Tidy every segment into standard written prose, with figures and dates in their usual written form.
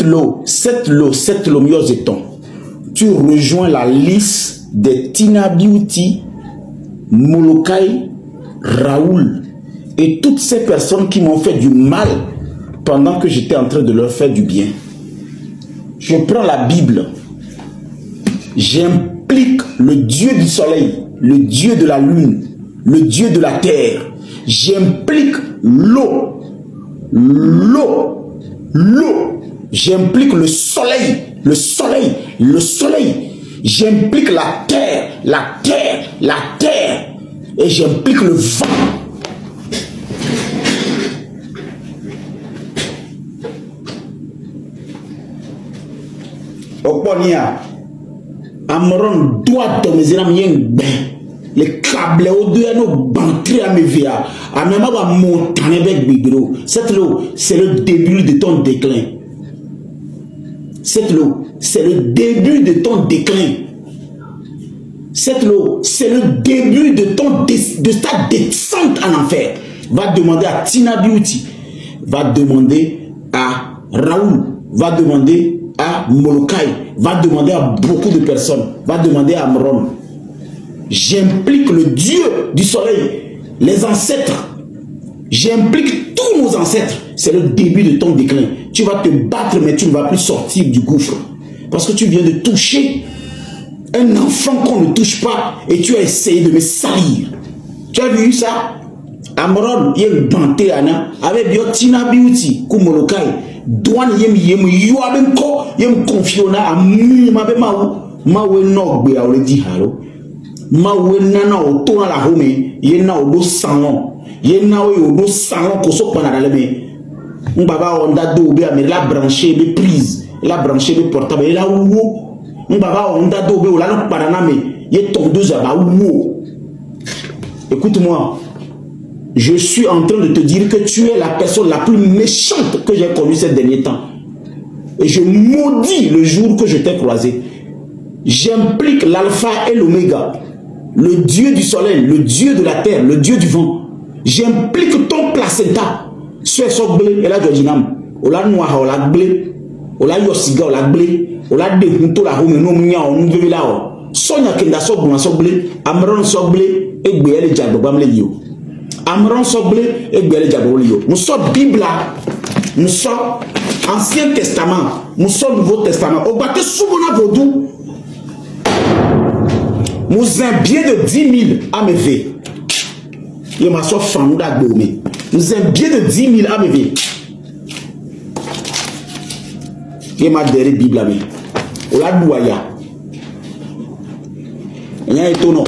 lots miozeton. Tu rejoins la liste des Tina Beauty, Molokai, Raoul et toutes ces personnes qui m'ont fait du mal pendant que j'étais en train de leur faire du bien. Je prends la Bible, j'implique le Dieu du soleil, le Dieu de la lune, le Dieu de la terre. J'implique l'eau. J'implique le soleil. J'implique la terre. Et j'implique le vent. Oponia, Amron doit dominer les câbles au deux anneaux banqués à mes vias. À même à montagne avec Bigro. Cette eau, c'est le début de ton déclin. Cette eau, c'est le début de ton déclin. Cette eau, c'est le début de ta descente en enfer. Va demander à Tina Beauty, va demander à Raoul, va demander à Molokai, va demander à beaucoup de personnes, va demander à Amron. J'implique le Dieu du soleil, les ancêtres. J'implique tous nos ancêtres. C'est le début de ton déclin. Tu vas te battre, mais tu ne vas plus sortir du gouffre. Parce que tu viens de toucher un enfant qu'on ne touche pas et tu as essayé de me salir. Tu as vu ça? Amron, il y a une banté, avec Tina Beauty, Kumolokai, douane, il y a une confiance à Mawe Nogbe, à dit halo. Mawe nana autour la home, yena odo salon, yena odo salon koso panadaleme. Mbaba onda do be ame la branché be prise, la branché be portable, la wo. Mbaba onda do be ola no paraname, ye ton deux aba wo. Écoute-moi, je suis en train de te dire que tu es la personne la plus méchante que j'ai connue ces derniers temps. Et je maudis le jour que je t'ai croisé. J'implique l'alpha et l'oméga. Le Dieu du soleil, le Dieu de la terre, le Dieu du vent. J'implique ton placenta. Soit soble et la djinam. Ola noa ola blé. Ola yosiga ola blé. Ola de hunto la home no mnya on vevi la o. Sonya kenda soble soble, Amron soble et gbele jabo bamle yo. Amron soble et gbele jabo yo. Nous sommes Bible là. Nous sommes Ancien Testament. Nous sommes Nouveau Testament. Au bateau soubona vodou. Nous avons bien de 10 000 à me faire. Il m'a soit fan d'agboumé. Nous avons bien de 10 000 à me faire. Il m'a derrière la Bible à me. On l'a douaya. Il y a étonnant.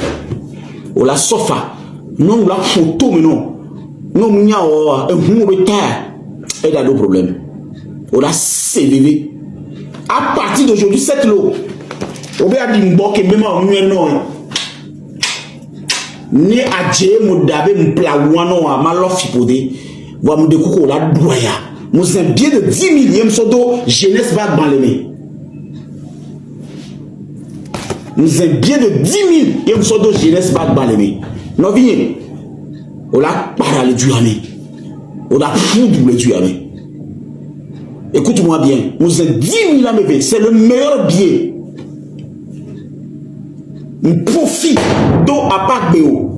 On l'a sofa. Non, on l'a photo, mais non. Non, on y a un mot terre. Et il y a d'autres problèmes. On l'a CVV. À partir d'aujourd'hui, cette loi. On va dire que même en non. Ni adje mo dabe mpla wano a malofi pode. Wa mo de kuko la douaya. Nous avons bien de 10 000 sodo jeunesse va baleme. Nous avons bien de 10 000 sodo jeunesse va baleme. Non vigne. On la parale du ami. On a foudre le du ami. Écoute-moi bien. Nous avons 10 000 amébé. C'est le meilleur biais. Un profit d'eau à part de eau.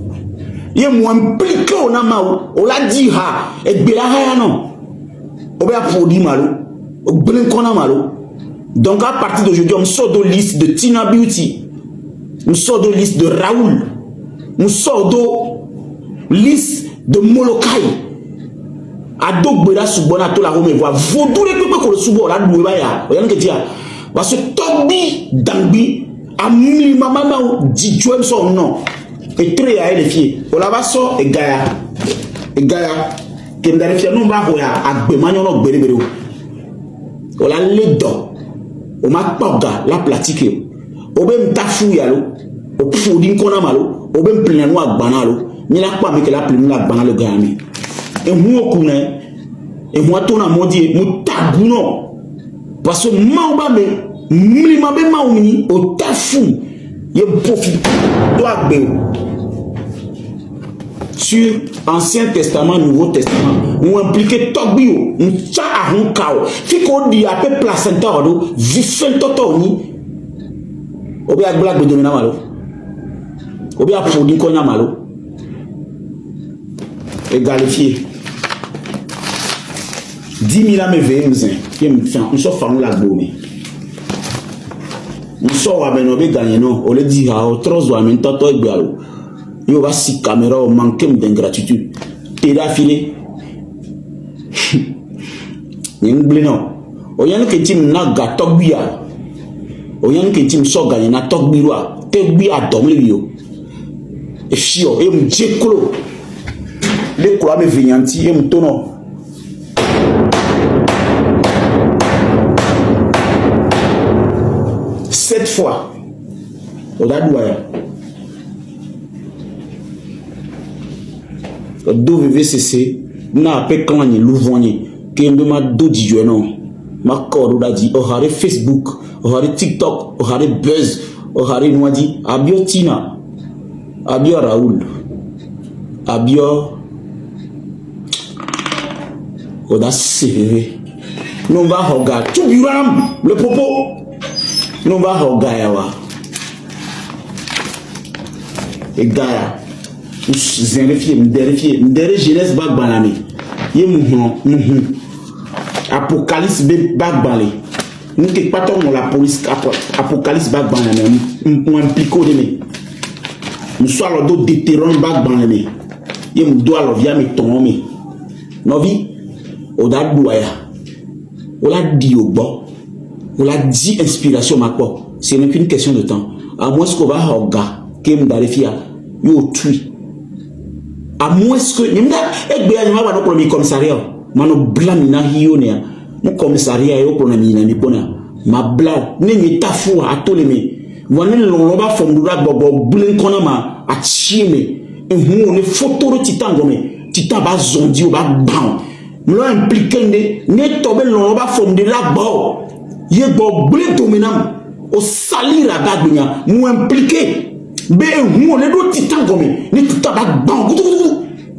Il y a moins impliqué au nama. On l'a dit ha. Et bela ha non. On va produire malo. On blen kona malo. Donc à partir d'aujourd'hui, on sort de liste de Tina Beauty. On sort de liste de Raoul. On sort de liste de Molokai. Adok bela subona to la home voix. Vodou les peuples qu'on le subo la douba ya. Oyan que dia. Parce que tobi dangbi. Amli mama di joem son non et très à les filles on la va so et gaya que ndare fia no ba ho ya agbemanyo no gbere o la ledo o ma poga la pratique o be mtafu ya lo o fudi nkona malo o be mplenu agbana lo ni la pa me que la plenu agbana le gami e hu okuna e hu atona modi mutaguno parce que ma me Mlima be maumi au tafu ye profit doit be sur Ancien Testament, Nouveau Testament. Nous impliquons Togbio, nous tcha à un chaos. Fiko di a peu placenta odo, vifent toto ni. Obi a blague de domina malo. Obi a produit konya malo. Égalifié. 10 000 ans me veillent, nous sommes la gomme. Nous sommes à Benobe gagné, non. On le dit à autres ou à Mentato et Bialo. Il y a 6 caméras au manque d'ingratitude. T'es d'affilée. Il y a un blénon. Il y a un qui dit Naga Togbia. Il y a un qui dit Soga, il y a un Togbia. Togbia dormi. Et fio, et un djekolo. Les courants me viennent, et un tonneau. Cette fois, on a doué. Do VVCC, n'a pas quand il l'ouvre, qui me m'a dit non. Ma corde a dit, on a Facebook, on a TikTok, on a Buzz, on a Noadi, Abio Tina, Abio Raoul, Abio. On a CV. Nous va regarder tout le propos. Nous va regarder. Et Gaïa. M'dere jeunesse bag banami. Ye Apocalypse bag balé. Nous quelque pas tant la police Apocalypse bag banami. M'impliquo de me. Nous soit le dos déterrant bag banami. Ye m'doit le via me tomber. Novi. Oda douaya. Ola dit au bon. Ola dit inspiration ma quoi. C'est même qu'une question de temps. À moins qu'on va regarder. Kem darefia. Yo tui. À moins que nimda egbe ya ma no commissariat mano blamina hionia mon commissariat yo pronamina mi pona ma bla ne mi tafu atoleme woni lo ba fondura bobo blen kona ma achime ehun ne photo titangome titaba zondi o ba ban mlo impliqué ne tobe lo ba fondura bo ye bo blen dominam o salira bagnya mu impliqué be ehun ne do titangome ni titaba ban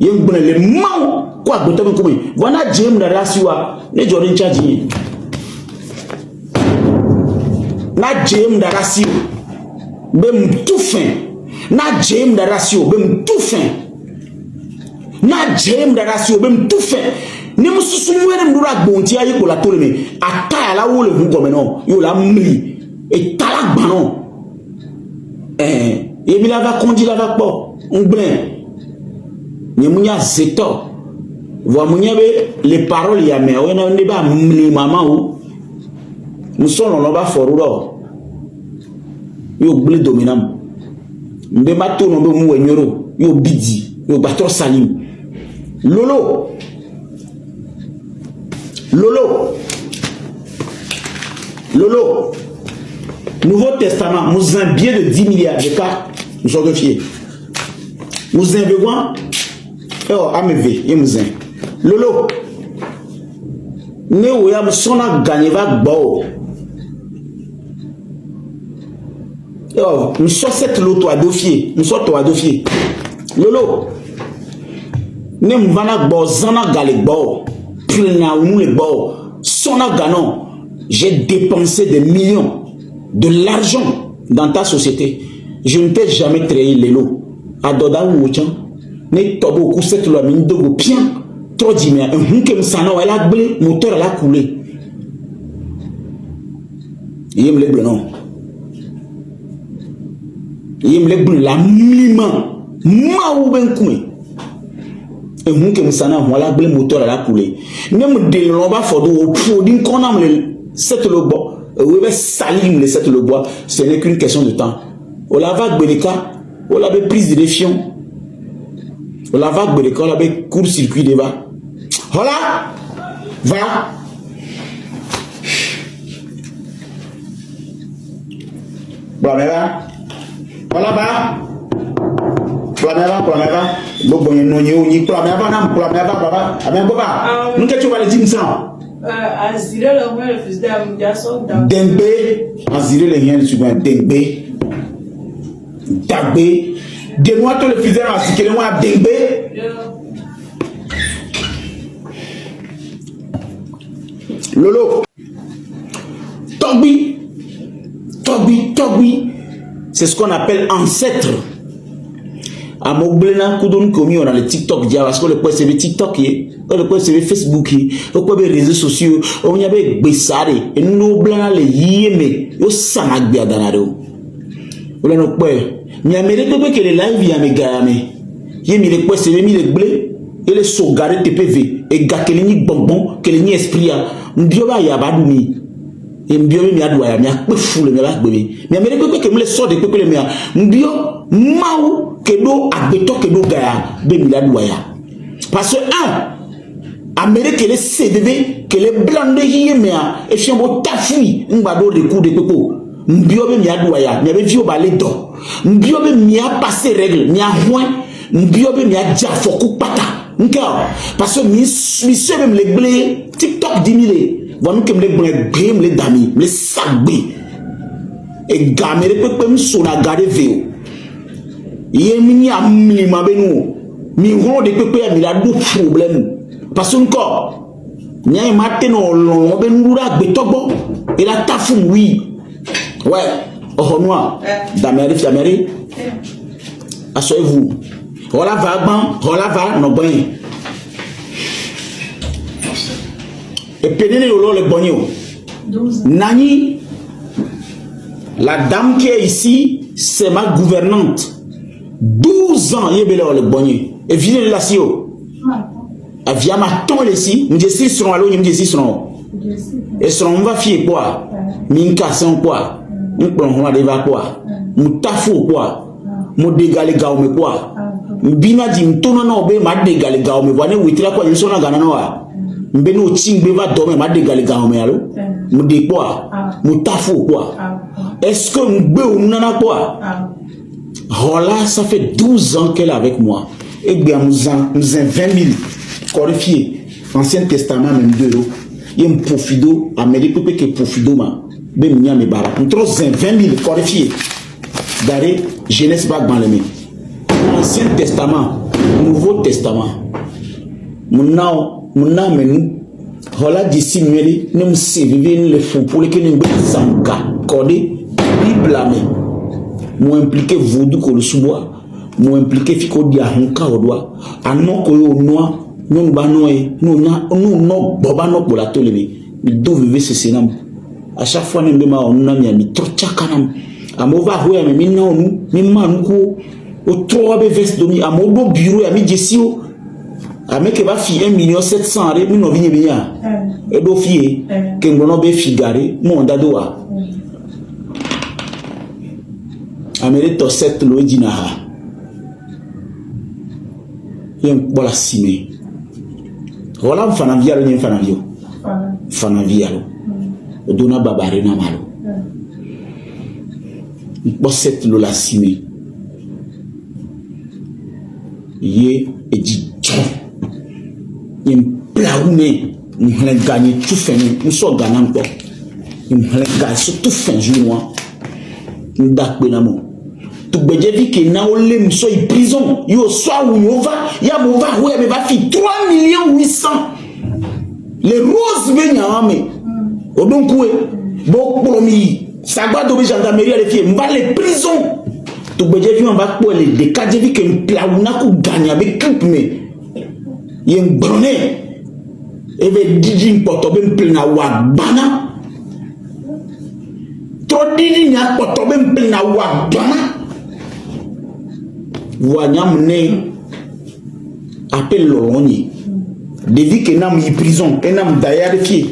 yeng bone le mau kwa goto ko mi wana jem da rasiwa ne jorin charge na jem da rasio bem tout fin na jem da rasio bem tout fin na jem da rasio bem tout fin ne mususu mwere mdura gbonti ayi ko la toleme ataya la wole hu gome no yo la mli e tala gbanon e mi la va kondi la va po ngblin Nimunya zeto. Voa munyabe les paroles ya me wena ne ba mli mama ou. Musono no ba foruro. Yo ble dominam. Mbe mato no be mu wenyoro. Yo bidi, yo batro salim. Lolo. Lolo. Lolo. Nouveau Testament, nous avons bien de 10 milliards de cas. Nous sommes fiers. Nous avons oh, AMV, yemzen. Lolo. Ne oyam sona gagné va bo. Oh, nous sommes cette loto à dofier. Nous sommes à dofier. Lolo. Ne m'vana bo zana galé bo. Plena ou le bo. Sona ganon. J'ai dépensé des millions de l'argent dans ta société. Je ne t'ai jamais trahi l'élo. Adoda ou ochan. Ne tobo ku cette loi min dogo bien trop dit mais un que msana wala blé moteur la coulé yem le blé non yem le blé la mima ma ou ben koumé un que msana wala blé moteur la coulé ne me de l'on va fodo au produit qu'on a cette le bois oui ben salim le cette le bois ce n'est qu'une question de temps on la va beleka on la prise de défiance. La vague de l'école avec court-circuit de va. Voilà. Va. Voilà. Voilà va. Voilà. Bon non ni plameva na plameva baba. Amen baba. Nous que tu vas le dire ça. Aziré le moins le fils d'Amdiason. Dembe. Aziré le rien sur Dembe. Dabé. De moi, tout le fils à ce que moi, Dembe. Lolo. Togbi. C'est ce qu'on appelle ancêtre. A moblena kudon komi on a le TikTok dia parce que le quoi c'est le TikTok le quoi c'est le Facebook le quoi les réseaux sociaux on y avait besare et nous blana le yeme yo sana gbia danado. Ola no quoi mi amere pepe que le live ya me gayame yemi le quoi c'est mi le blé et le sogare TPV et gakeleni bonbon que le ni esprit a mbioba ya badumi et mbio mi adwa ya mi akpe fule mi ba gbebe mi amere pepe que me le so de pepe le mi a mbio mau kedo agbeto kedo gaya be mi adwa ya parce que amere que le CDV que le blande hiye me a e fiambo tafui ngbado de coup de pepo mbio be mi adwa ya mi be vio ba le do mbio be mi a passer règle mi a hoin mbio be mi a dia foku pata nka parce que mi se même le blé TikTok 10 000 vonu que me le blé me le dami me sagbe e gamere pepe mi sona garder veo yemi amli mabenu mi ho de pepe mi la do problème parce que encore nya matin on be ndura gbe togbo et la tafum oui ouais oh noir d'Amérique asseyez-vous voilà va no bon et pénéler le bonio nani la dame qui est ici c'est ma gouvernante 12 ans yebele le bonnier et vient là si yo via ma ton ici me dit seront allo me dit seront et seront va fier quoi min casson quoi on prend de va quoi mu tafu quoi mu dégale gaume quoi bina di mtono na obe ma dégale gaume wane witira quoi yso na gana no wa mbeno chingbe va dormir ma dégale gaume allo mu de quoi mu tafu quoi est-ce que mbe unana quoi. Voilà, ça fait 12 ans qu'elle est avec moi. Et bien, nous avons 20 000 qualifiés. Ancien Testament, même 2 euros. Il y a un profido, Amérique, qui est profido, ben, il y a mes barres. Nous avons 20 000 qualifiés. D'arrêt, jeunesse bague dans les mains. Ancien Testament, Nouveau Testament. Mon nom, voilà, d'ici, nous sommes servis, le fond, pour lesquels nous sommes codés, Bible, mo impliqué voodoo ko le suboa mo impliqué fiko dia honka odwa anon ko yo noa non ba noe no boba no pour la tolemi mi do vivre ce sénam à chaque fois ne ma on na mi trocha kanam amova hoya mi na onu mi manu ko o trois be veste domi amodo bureau ya mi jesio ameke ba fi 1,700,000 re mi no vinye biya e do fie ke ngono be figare mo ndadoa amere to set lo jinaha yen bola sime wala mfana vialo ni mfana vio mfana vialo odona babare na malo bo set lo la sime ye eji yen plaume ni hlen gagner tout fin nous so gagnant quoi ni hlen gagner tout fin jour ndak benamo tu bejevi que na ole mso i prison yo soit où yo va ya mo va ouais me va fi 3,800,000 les roses benyame odon koué bo promis sagba do be gendarmerie les filles mba les prison tu bejevi on va pour les décadevi que plauna ku gagner avec clip me yen broné e ve didi poto be plena wa bana trop didi nya poto be plena wa bana Wanyamne appelle l'oroni. Devi que nam y prison, et nam d'ailleurs qui.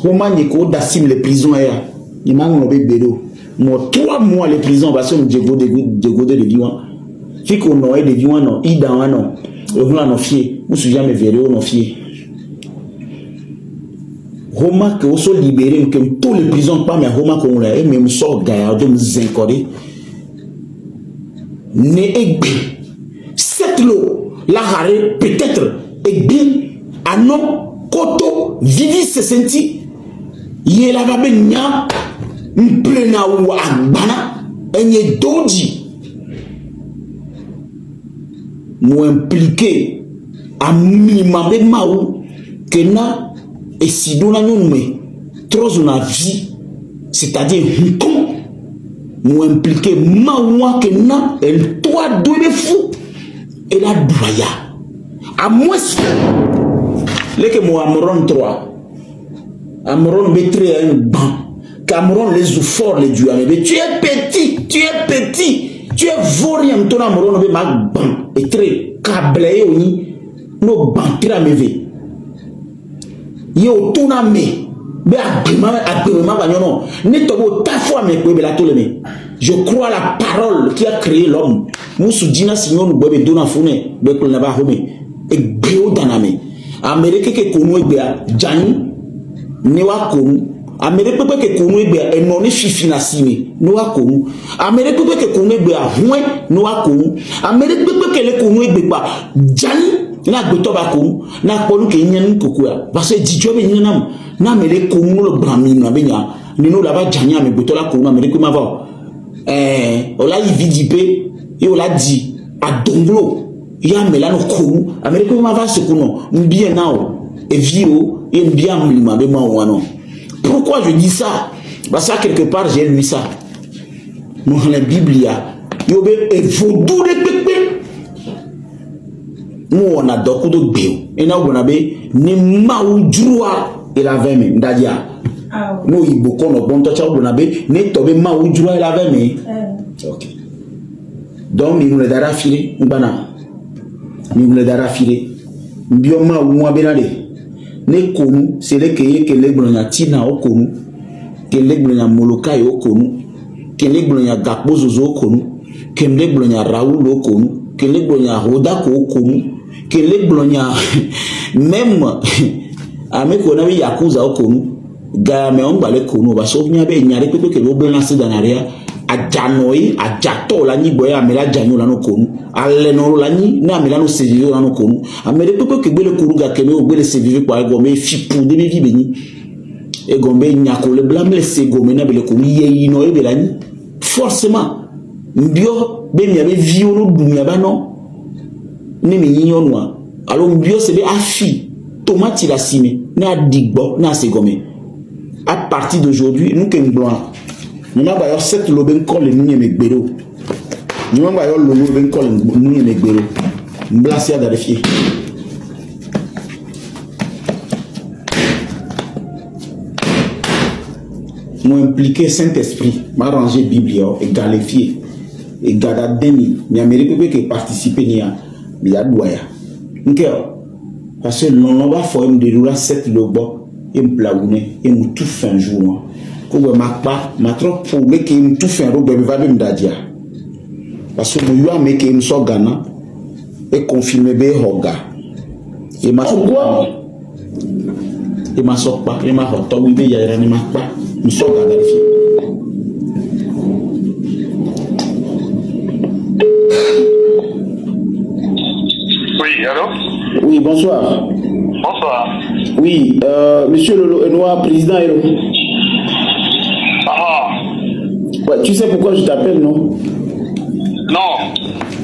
Comment n'y ko d'assim les prisons ailleurs. Il m'a ngobé bédo. Moi 3 mois les prisons parce que Diego de vivant. Fi ko noé de vivant non, ida non. On no fier. Vous souviens jamais verré on no fier. Roma que on soit libéré que tous les prisons pas mais Roma qu'on l'a même sort gaillard de zincoré. Ne egbe cette l'eau la rare peut-être egbe anon koto vivi se senti yela va benya mplena wa agbana enye doji impliqué à minimum de maou que na et si nous n'avons trop na vie, c'est-à-dire nous impliqué maou que na elle toi de fou et la doya à moi que moi Amoron 3 Amoron mettrait un banc Cameroun les forts les dieux mais tu es petit tu es vaurien ton Amoron be mag ban et très câblé oni no ban très ameve yo tuna me be agbema banyono ne tobo ta foi me ko be la toleme je crois la parole qui a créé l'homme musu dina sinyon bobe dona fune be ko na ba home e gbeo daname Amérique ke konu egbe jani ne wa konu Amérique pepe ke konu egbe enoni fifina sime ne wa konu Amérique pepe ke konu egbe ahun ne wa konu Amérique pepe ke le konu egbe pa jani na gbeto ba konu na ponu ke nyen kokua parce que dijo be nyenam na Amérique konu lo brami na benya ni no la ba jani ame gbeto la konu Amérique ma va ola yividipe e ola di adonglo ya melano konu Amérique ma va se kono mbien nao et vio et bien mlima be ma wano. Pourquoi je dis ça? Parce que quelque part j'ai lu ça dans la Bible yobe et vaudou de pépé nous on a beaucoup de béo et na on a be ne maoudroa et la veme ndadia nous il beaucoup no bon tacha on a be ne tobe maoudroa et la veme OK donc nous le dara filé mbana nous le dara filé bioma ou moi benale ne konu c'est le que les blonya tina o konu que les blonya moloka o konu que les blonya gakbozo o konu que les blonya raoul o konu que les blonya roda ko konu que les blonya même ame ko na bi yakuza o konu ga me on bale konu ba so nya be nyare pepe ke lo blana se danaria ajanoi ajato la ni boya amela janyo la no konu ale no la ni na amela no seviyo la no konu amele pepe ke gbele konu ga keme o gbele seviyo kwa gombe fipu de bi beni e gombe nyako le blame le se gombe na bele konu ye no e belani forcément mbio be mi abe vio no dumia ba no ni mi yinyo noa alors mbio se be afi tomati la sime na digbo na se gombe à partir d'aujourd'hui nous que blanc nous avons cette loben colle nous y megbero nous avons le loben colle nous y megbero blasia d'arifier nous impliquer Saint-Esprit m'arranger Bible et galifier et gada demi mais Amérique peut que participer ni a mais a doya OK parce que l'on va faire de la cette lobo et me plagouner et me tout fin jour ko ma pa ma trop pour que me tout fin robe va me dadia parce que nous a me que me so gana et confirmer be hoga et ma so quoi et ma so pas et ma hoto bi be ya ni ma pa me so gana fi Oui, allô? Oui, bonsoir. Bonsoir. Oui, monsieur le Noir, président Héro. Ouais, tu sais pourquoi je t'appelle, non? Non.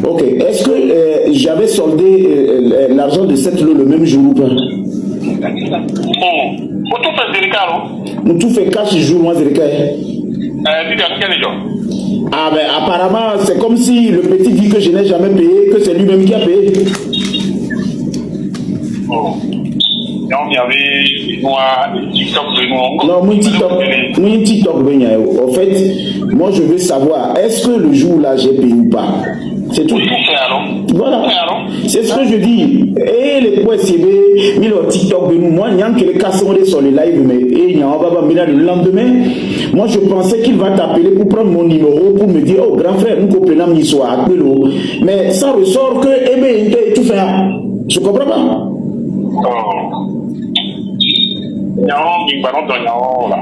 Ok, est-ce que j'avais soldé l'argent de cette lot le même jour ou pas? Pour tout faire délicat, non? Nous tout fait cash jour, moi, délicat. Ah ben apparemment, c'est comme si le petit dit que je n'ai jamais payé, que c'est lui-même qui a payé. Oh. Non, il y avait moi TikTok de nous. Non, mon TikTok, en fait, moi je veux savoir, est-ce que le jour là j'ai payé ou pas? C'est tout. Voilà. C'est ce que je dis. Et les points CB, mais le TikTok de nous, moi, il y a que les cas sont sur les lives, mais il y a un baba, mais là, le lendemain, moi je pensais qu'il va t'appeler pour prendre mon numéro, pour me dire, oh grand frère, nous comprenons l'histoire, appelle-le. Mais ça ressort que, eh bien, il tout fait. Je comprends pas.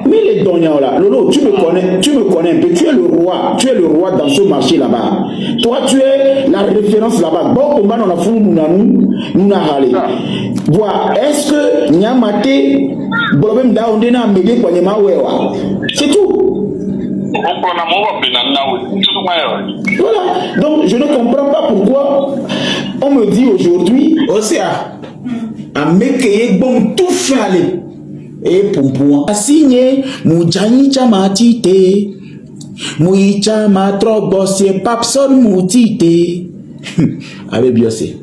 Mais les donnants là, Lolo, tu me connais un peu, tu es le roi dans ce marché là-bas. Toi, tu es la référence là-bas. Bon, comment on a fou, nous n'a halé. Voilà, est-ce que Nyamate, problème d'Aondena, Médé, c'est tout. Voilà, donc je ne comprends pas pourquoi on me dit aujourd'hui, Osea, à Mekeye, bon, tout fait aller. Et pour assigner, Moujani Chamatite, Mouicha Matrobo, c'est Papson Moutite. Avec Biosé.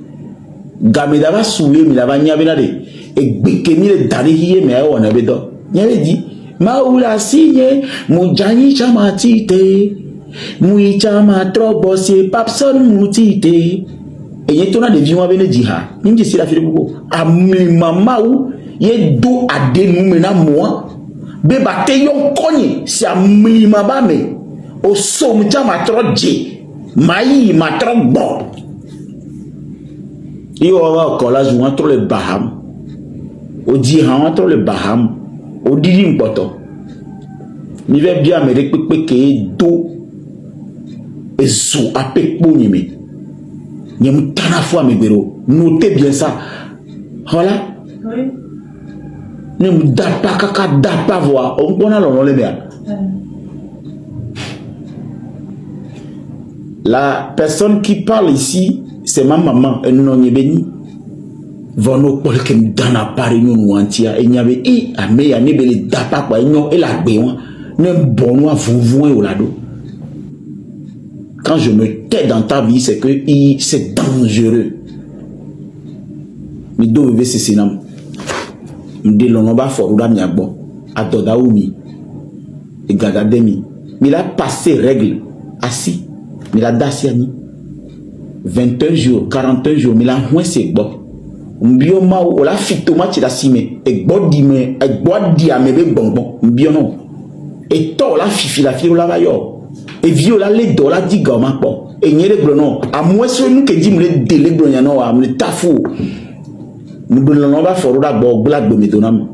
Gamedava soué, mais la vanille avait là. Et Bekemi le Darihi, mais on avait dit. Il avait dit, Maoula signé, Moujani Chamatite, Mouicha Matrobo, c'est Papson Moutite. Et il y a tout de vieux avec le djihad. Il me dit, c'est la fille de beaucoup. A maman ou, il y a deux à des noumena moi. Beba te yon konye, si a mlima ba me. O somja matro dje. Maï matro bon. Yo wa collage entre les Baham. O djihad entre les Baham. O didi mpoto. Mi ve bien me rekpe ke do. Et sous à pekpo nyeme. Nyem tana fois me bero. Notez bien ça. Voilà. Oui. Ne me date pas caca, date pas voir. On a l'on les mères. La personne qui parle ici, c'est ma maman. Elle nous a béni. Vono Paul qui me donne à Paris nous entière. Il y avait à me ya ne bele date pas quoi. Il y a et la béon. Ne bon vous au lado. Quand je me tais dans ta vie, c'est que c'est dangereux. Mais d'où veut ce sénam? De l'onoba foruda miabo adodaoumi et gadademi mais il a passé règle assis mais la dasiani 21 jours 41 jours mais la moins c'est bon mbioma ou la fitoma ti la sime et bodime et bodiame be bonbon mbiono et to la fifi la fille la vayo et viola les dollars di goma po et nyere glono a moins ce nous que dit me délé glonyano a me tafu. Nous ne pas foruda bo black domedonam.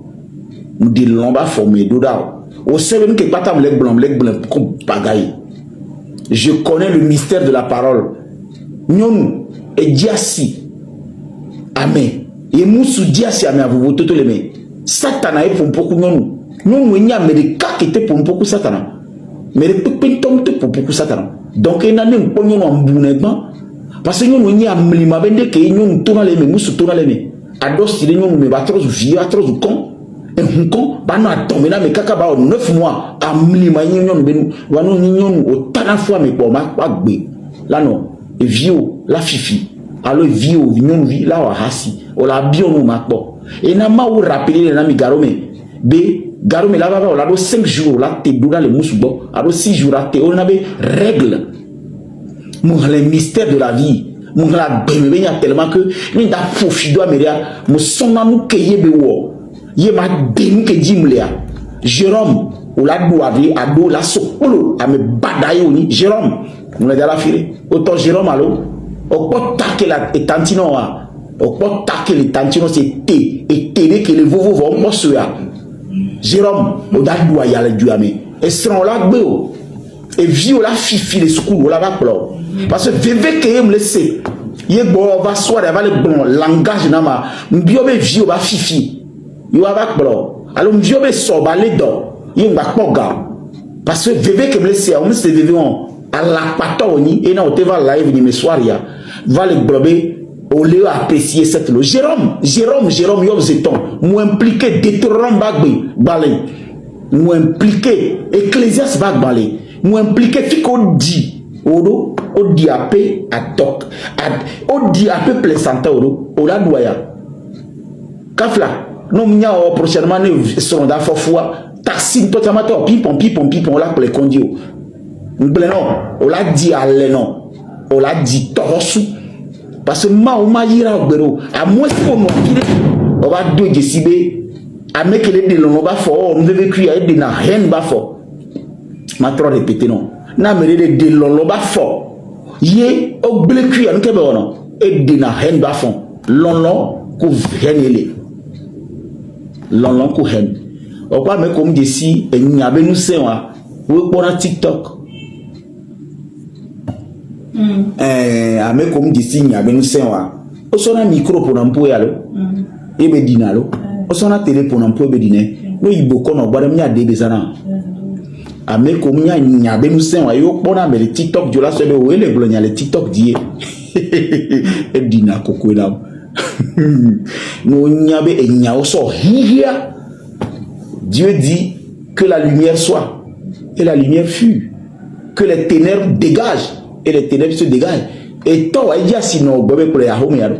Nous ne pas former doda. Au seul que pas tam leg blanc comme bagaille. Je connais le mystère de la parole. Nyon et diasi. Amen. Et moussou diasi amen vous voter tous les mains. Satana est pour beaucoup nyon. Nyon n'y a mais des cas qui étaient pour beaucoup satana. Mais les pépins tombent pour beaucoup satana. Donc il y a un peu de bounegman. Parce que nyon n'y a mlima bende que nyon tourne les mains moussou tourne les mains. Ados si les gens me battent trop vieux, trop con, et un con, bah non attends, mais là mais caca bah 9 mois à mlima nyon benu, bah non nyon au tant fois mais pour ma pas bé, là non, et vieux la fifi, alors vieux nyon vi là wa hasi, o la bio no ma po, et na ma ou rappeler les nami garome, b garome là va là 5 jours là te doula les mousbo, alors 6 jours là te on avait règle, mon les mystères de la vie. Mon la bémé tellement que ni da fofido améria mo sonna nous keye bewo ye ma demu ke dimlea Jérôme ou la douadi ado la sokolo a me badaye oni Jérôme on a déjà la filé autant Jérôme allo o pot taquer la etantino o pot taquer les tantino c'est té et télé que les vovo vont mosoya Jérôme o da douaya la duame et seront là gbeo et vieux la fifi les secours la va pleurer. Parce que veve que me laisse ye bo va soir va le bon langage na ma mbio be vieux va fifi yo va blo alors mbio be so ba le do ye ngba poga parce que veve que me laisse on se veve on à la patoni et na o te va live ni me soiria va le blober au lieu apprécier cette lo Jérôme yo zeton mo impliqué Deutéronome bagbe balé mo impliqué Ecclésiaste bagbalé mo impliqué fiko di odo odi apé à toc odi apé plaisante odo ola doya kafla no mnya o prochainement ne seront da fofua taxi to tamato pipon la pour les condio nbleno ola di ale non ola di torosu parce que ma o ma yira gbero a moins ko no kire o ba do jesibe a mekele de lo ba fo o mve ku ya de na hen ba fo ma trop répéter non na mere de lo ba fo ye o ble ku ya nke be ono e de na hen ba fo lolo ko henele lolo ko hen o pa me ko mjesi enya be nu se wa we ko na TikTok ame ko mjesi nya be nu se wa o so na micro pour na mpo ya lo e be dinalo o so na télé pour na mpo be dine no ibo ko no gbara mi ade be sana ame ko nya nya be nous sen wa yo pona me le TikTok du la se be o le glonya le TikTok die e dina koko na no nya be e nya o so hia. Dieu dit que la lumière soit et la lumière fut, que les ténèbres dégagent et les ténèbres se dégagent. Et toi il y a sinon bebe pour ya home yaro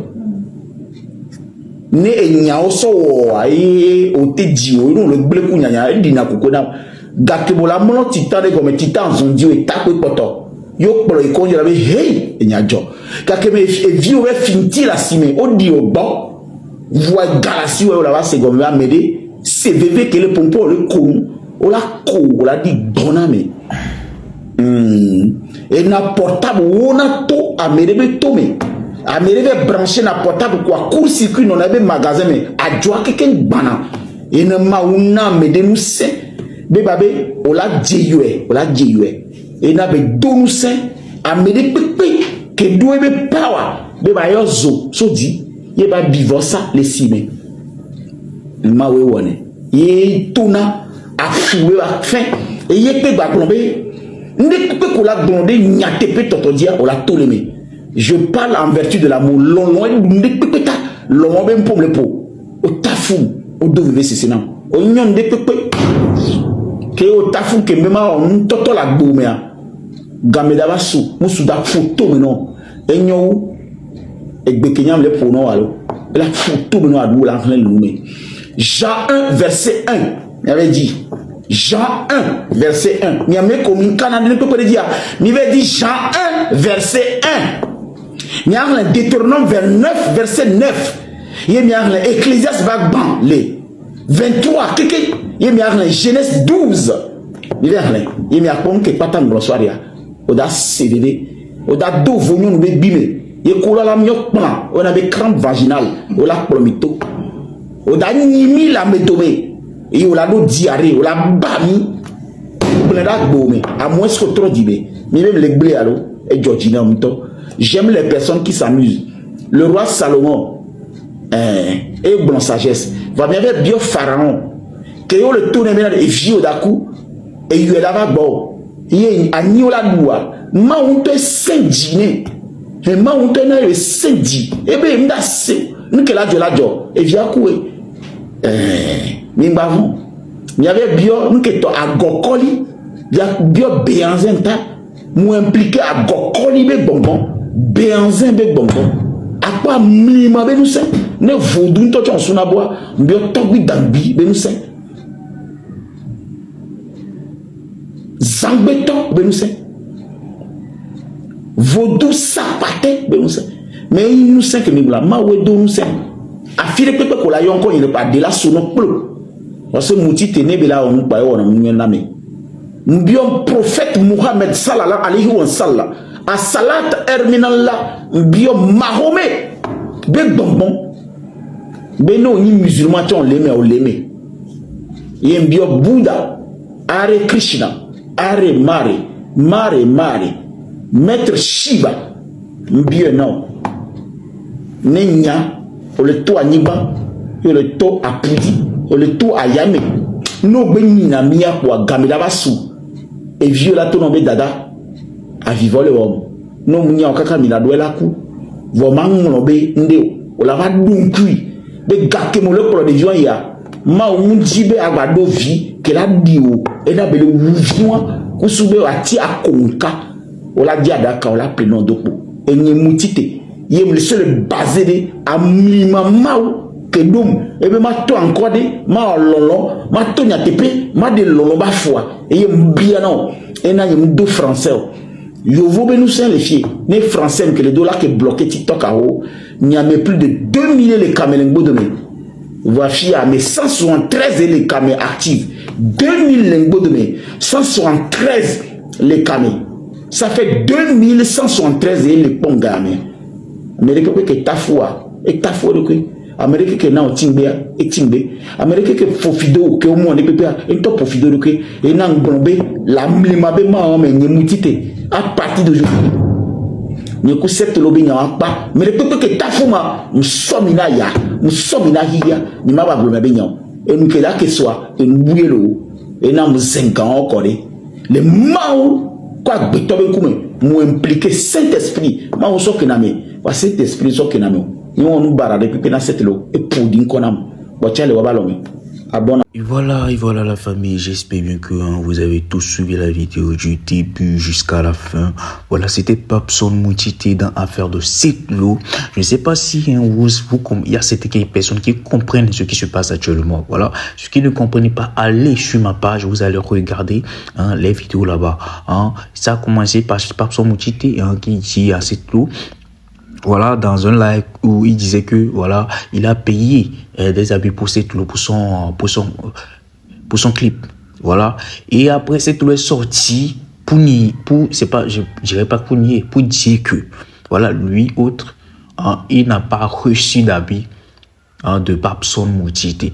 ne e nya o so ai o te di o no le ble ku nya nya e dina koko na gakebola mono titane comme titan zondio et tape poto yo pro e konja la be hey enyajo kakeme e vi o be finti la sime o di o bon voix galasi o la va se gomme amede CVV que le pompo le con o la di boname et na portable ona to amede be tome amede be brancher na portable quoi court circuit non be magasin mais a joa keken bana et na mauna mede nous c'est Bébé, on l'a dit, et n'a pas donné ça, à me dire que doit be power, bébé, yo zo, so dit, y ba divorce les simé. Ma we wone, y tona a foué a fin, et y pe ba plomber, ne pe ko la blondé nyate pe toto dia, on la tolémé. Je parle en vertu de l'amour, long, ne pe ta, long ben pour le pot, au tafou, au devez c'est non, au nyon de pe que au tafu que même on toto la boumea gameda basu musu da photo meno enyo egbe kenyam le pono alo la photo meno adu la flen lumé Jean 1 verset 1 il avait dit Jean 1 verset 1 mi ame comme canada ne peut pas dire mi veut dire Jean 1 verset 1 mi a Deutéronome 29 verset 9 il mi a Ecclésiaste va ban les 23 keke il y a Genèse 12 il y a comme que pas tant de soirée au da CVD au da do vonu no be bime ye ko la miok plan on a be crampe vaginale au la plomito au da nimi la metome et au la do diarrhée au la bami blenda gbome à moins que trop dibé mais même les blé allo et Georgina mto j'aime les personnes qui s'amusent. Le roi Salomon et bon sagesse va bien avec bio pharaon que yo le tourne maintenant et vieux d'acoup et il là va bon il a ni la loi ma on te sendine et ma on te na le sendi et ben nda se nous que la jo et via coué mi bavon il y avait bio nous que to agokoli ya bio béanzenta nous impliqué agokoli be bonbon béanzen be bonbon à quoi minima be nous se ne vodou to ton suna bois bio tobi dambi be nous se Zangbeton, benousse. Vodou sapate, benousse. Mais il nous sait que nous la maoué nous sait. Affile que qu'on la yon il ne pas de la sono plou. Parce que mouti tene bela on pa on name. Mbiom prophète Mohammed sallallahu alayhi wa sallam. A salat erminallah mbiom Mahomet. Be bonbon. Beno ni musulman ton leme ou leme. Yembio Bouddha, Hare Krishna. Are Mare, Maître Shiva, bien non. Nenya, le to à Niba, le to à Pudi, le to à Yame. No benina mia pour Gamela Basu. Et vieux la tonombe dada, à vivre le homme. No mia en kaka mina douela coup. Vraiment, mon obé, ndeo, ou la va donc lui. De gake mon le pour des gens ya. Ma ou jibe agado vi que la dio et la belle ouvrion ou soube ati akonka ou la diadaka ou la plenon dopo et ni mutite yem le seul basé de amima mau que dom et be ma to encore de ma lolo ma to nya tepe ma de lolo ba foi et yem bien non et na yem do français yo vo be nous sen les filles né français que les dollars qui bloqué TikTok a haut n'y a mais plus de 2 millions les camélengo de voici à mes 173 les caméras actives 2000 lingots de mes 173 les caméras ça fait 2173 et les pongamé Amérique que tafua et tafua de quoi Amérique que na otimbe et timbe Amérique que fofido que au moins des pépé et top fofido de quoi et na ngombe la mlimabe ma mais ni mutite à partir d'aujourd'hui ni ko set lobi nya pa mais le peuple que tafuma musomina ya musomina hiya ni maba blome be nya et nous que là que soit et nous bouiller l'eau et na muzenga encore et Les Mao, quoi, m'ont impliqué Saint-Esprit. Mao, so que n'ame. Saint-Esprit, so que n'ame. Nous, on nous barre depuis que cette l'eau. Et pour dire qu'on a. Et voilà la famille, j'espère bien que vous avez tous suivi la vidéo du début jusqu'à la fin. Voilà, c'était Papson Moutité dans Affaire de Setlo. Je ne sais pas si il y a certaines personnes qui comprennent ce qui se passe actuellement. Voilà, ceux qui ne comprennent pas, allez sur ma page, vous allez regarder les vidéos là-bas. Ça a commencé par Papson Moutité qui dit à Setlo. Voilà, dans un live où il disait que voilà, il a payé des habits pour Setlo, pour son clip. Voilà. Et après, Setlo est sorti c'est pas, je dirais pas pour nier, pour dire que voilà, lui, autre, il n'a pas reçu d'habits de Papson Moutité.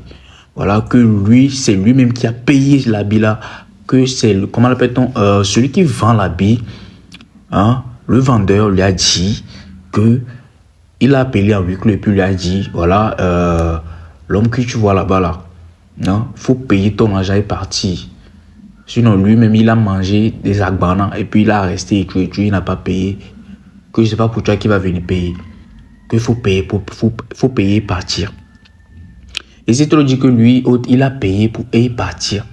Voilà, que lui, c'est lui-même qui a payé l'habit là, que c'est, comment l'appelle-t-on, celui qui vend l'habit, le vendeur lui a dit que il a appelé en huis clos et puis lui a dit voilà, l'homme que tu vois là-bas là, faut payer ton argent et partir. Sinon lui-même il a mangé des agbanas et puis il a resté et il n'a pas payé. Que je sais pas pour toi qui va venir payer. Que faut payer faut payer et partir. Et c'est trop dit que lui il a payé pour partir.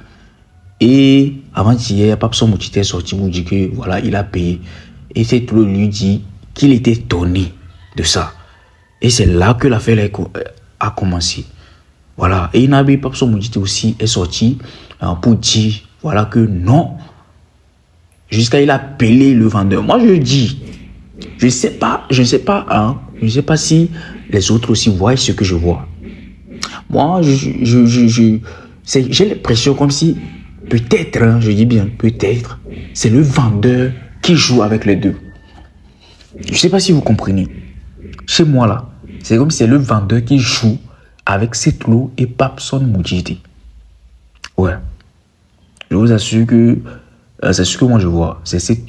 Et avant-hier, Papson Moutité est sorti pour dire que voilà, il a payé. Et c'est trop lui dit qu'il était étonné de ça. Et c'est là que l'affaire a commencé. Voilà. Et Nabi Papson Moutité aussi est sorti pour dire voilà que non. Jusqu'à il a appelé le vendeur. Moi je dis, je ne sais pas si les autres aussi voient ce que je vois. Moi j'ai l'impression comme si peut-être, je dis bien peut-être, c'est le vendeur qui joue avec les deux. Je ne sais pas si vous comprenez. Chez moi là, c'est comme si c'est le vendeur qui joue avec Setlo et Papson Moutité. Ouais. Je vous assure que c'est ce que moi je vois. C'est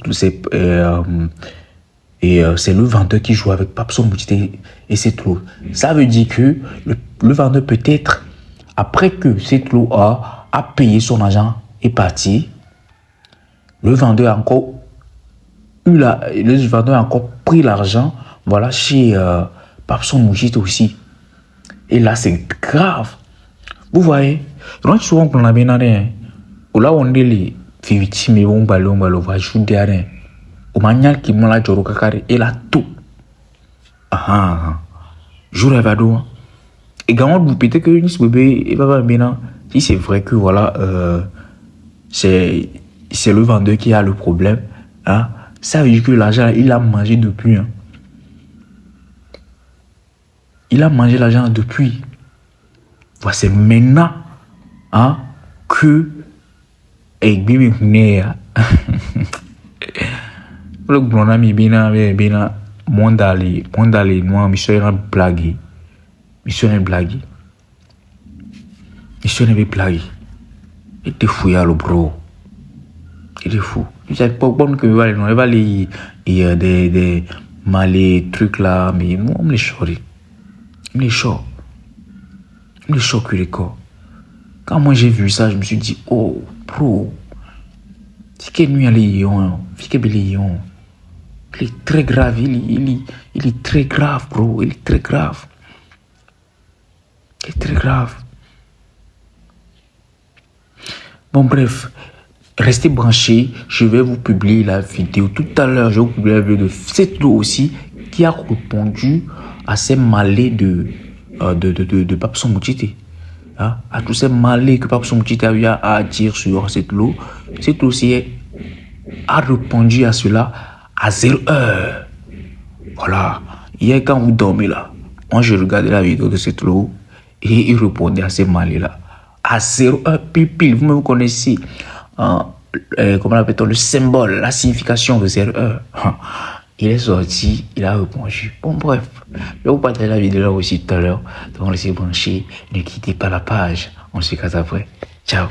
le vendeur qui joue avec Papson Moutité et Setlo. Ça veut dire que le vendeur peut-être, après que Setlo a payé son argent et parti, le vendeur a encore pris l'argent, voilà, chez Papson Moutité aussi. Et là, c'est grave. Vous voyez, donc souvent qu'on a bien rien. Ou là, on est les victimes, on va jouer derrière. Au manial qui m'a la joro kakari, et là tout. Jour à vado. Et quand vous peut-être que Nice bébé et papa bien, si c'est vrai que voilà, c'est le vendeur qui a le problème, ça veut dire que l'argent, il a mangé depuis. Il a mangé l'argent depuis. Voilà, c'est maintenant que le grand ami bina mondali noir mission blague. Mission blague. Et t'es fou le bro. Il est fou. Je sais pas bon que il va les des malais trucs là, mais moi on me les chori. Il est chaud que les corps. Quand moi j'ai vu ça, je me suis dit oh bro, c'est que nuit à Léon, il est très grave, il est très grave bro, il est très grave. Bon bref, restez branchés, je vais vous publier la vidéo tout à l'heure. Je vais vous publier la vidéo de Setlo aussi qui a répondu à ces malais de Papson Moutité. À tous ces malais que Papson Moutité a eu à dire sur Setlo. Setlo aussi a répondu à cela à 0 heure. Voilà. Hier quand vous dormez là, moi je regardais la vidéo de Setlo et il répondait à ces malais là. À 0 heure pile. Vous connaissez comment appelle-t-on le symbole, la signification de 0 heure. Il est sorti, il a répondu. Bon bref, je vais vous partager la vidéo là aussi tout à l'heure. Donc laissez brancher, ne quittez pas la page. On se casse après. Ciao.